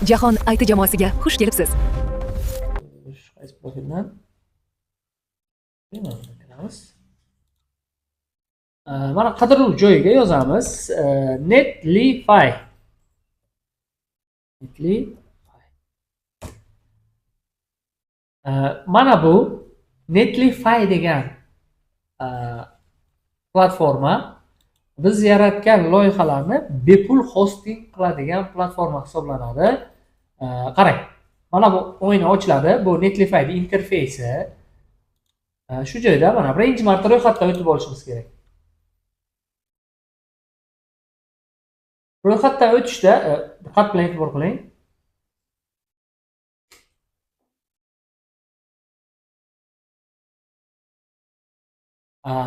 Jahon IT jamoasiga xush kelibsiz. Qaysi profildan? Kiramiz. Mana qidiruv joyiga yozamiz. Netlify. Mana bu Netlify degan platforma biz yaratgan loyihalarni bepul hosting qiladigan platforma hisoblanadi. Qarang. Mana bu o'yini ochiladi. Bu Netlify interfeysi. Shu joyda mana birinchi marta ro'yxatdan o'tib olishimiz kerak. Ro'yxatdan o'tishda diqqat bilan e'tibor qiling.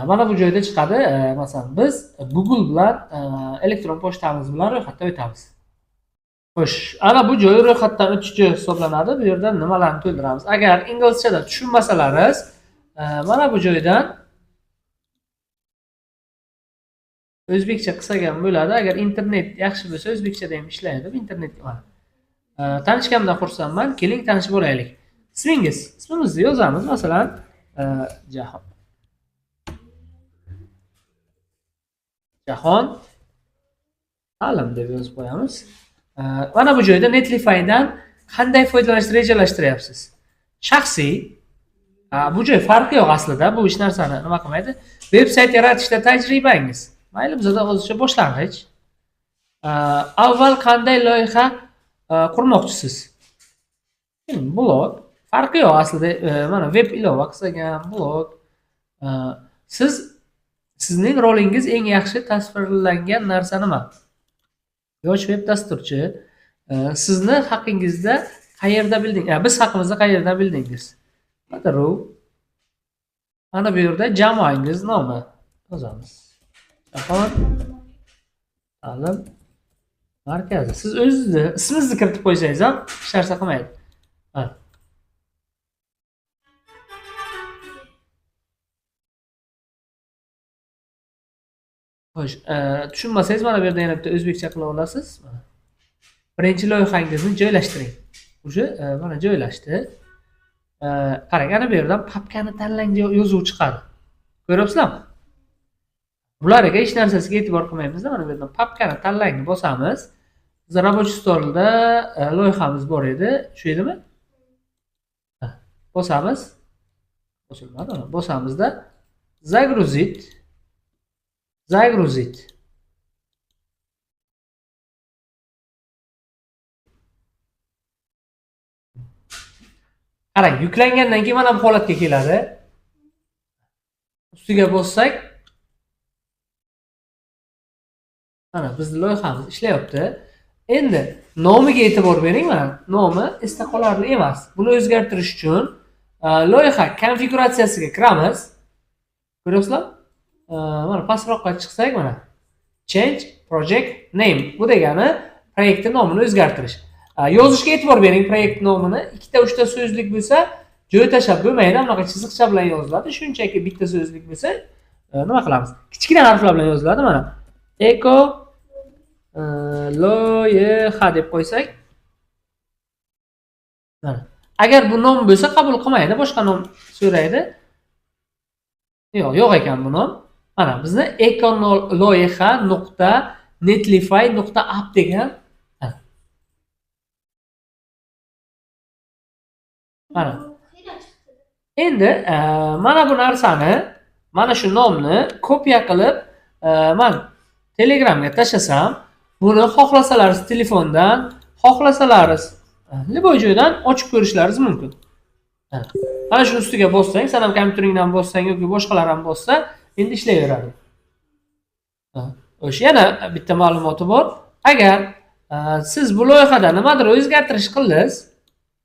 Mana bu joyda chiqadi. Masalan, biz Google bilan elektron pochtamiz bilan ro'yxatdan o'tamiz. Xo'sh, ana bu joy ro'yxatdan o'tish joyi hisoblanadi. Bu yerdan nimalarni to'ldiramiz? Agar inglizchada tushunmasalaringiz, mana bu joydan o'zbekcha qilsak ham bo'ladi. Agar internet yaxshi bo'lsa, o'zbekchada ham ishlaydi. Internet mana. Tanishganimdan xursandman. Keling tanishib olaylik. Ismingiz? Ismimizni yozamiz. Masalan, Jahon ta'lim deb yozib qo'yamiz. Mana bu joyda Netlify'dan qanday foydalanishni rejalashtiryapsiz? Shaxsiy. Bu joy farqi yo'q aslida. Bu hech narsani nima qilmaydi. Veb-sayt yaratishda tajribangiz. Mayli, bizda hozircha boshlang'ich. Avval qanday loyiha qurmoqchisiz? Blog. Farqi yo'q aslida. Mana web ilova qilsak ham blog. Sizning rolingiz eng yaxshi tasvirlangan narsa nima? Yosh web dasturchi. Sizni haqingizda qayerda bildingiz? Biz haqimizda qayerdan bildingiz? Qidiruv. Mana bu yerda jamoangiz nomi yozamiz. Jahon ta'lim markazi. Siz o'zingizni ismingizni kiritib qo'ysangiz ham hech narsa qilmaydi. Xo'sh, tushunmasangiz mana bu yerda yana bitta o'zbekcha qila olasiz. Birinchi loyihangizni joylashtiring. O'sha mana joylashdi. Qarang, ana bu yerdan papkani tanlang deya yozuv chiqadi. Ko'ryapsizlarmi? Bularga hech narsasiga e'tibor qilmaymiz. Mana bu yerdan papkani tanlangni bosamiz. Biz рабочий stolda loyihamiz bor edi. Shu edimi? Bosamiz. Bosilmadi. Bosamizda загрузить. Qarang, yuklangandan keyin mana bu holatga keladi. Ustiga bossak, mana bizning loyihamiz ishlayapti. Endi nomiga e'tibor bering, mana nomi esda qolarli emas. Buni o'zgartirish uchun loyiha konfiguratsiyasiga kiramiz. Ko'ryapsizlar? Mana pastroqqa chiqsak, mana change project name. Bu degani proyektning nomini o'zgartirish. Yozishga e'tibor bering proyekt nomini. 2 ta 3 ta so'zlik bo'lsa, joy tashlab bo'lmaydi. Bunaqa chiziqcha bilan yoziladi. Shunchaki bitta so'zlik bo'lsa, nima qilamiz? Kichkina harflar bilan yoziladi mana. Eko loyiha deb qo'ysak. Mana. Agar bu nom bo'lsa qabul qilmaydi, boshqa nom so'raydi. Yo'q ekan bu nom. Mana bizni econoloyiha.netlify.app degan mana. Endi mana bu narsani, mana shu nomni kopiya qilib, men Telegramga tashlasam, buni xohlasalaringiz telefondan, xohlasalaringiz liboy joydan ochib ko'rishlaringiz mumkin. Mana shu ustiga bossang, sen ham kompyuteringdan bossang yoki boshqalar ham bossa, endi ishlayveradi. O'sha yana bitta ma'lumoti bor. Agar siz bu loyihada nimadir o'zgartirish qildingiz,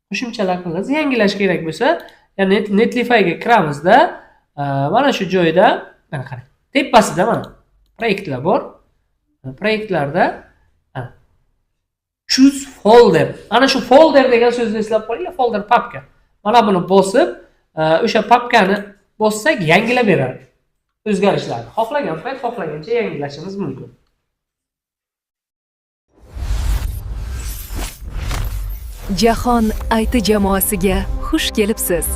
qo'shimchalar qildingiz, yangilash kerak bo'lsa, ya'ni Netlify'ga kiramizda, mana shu joyda, mana qarang, tepasida mana proyektlar bor. Proyektlarda choose folder. Ana shu folder degan so'zni eslab qo'yinglar, folder papka. Mana buni bosib, o'sha papkani bossak yangilab beradi. O'zgarishlarni xohlagan payt xohlagancha yangilashimiz mumkin. Jahon IT jamoasiga xush kelibsiz.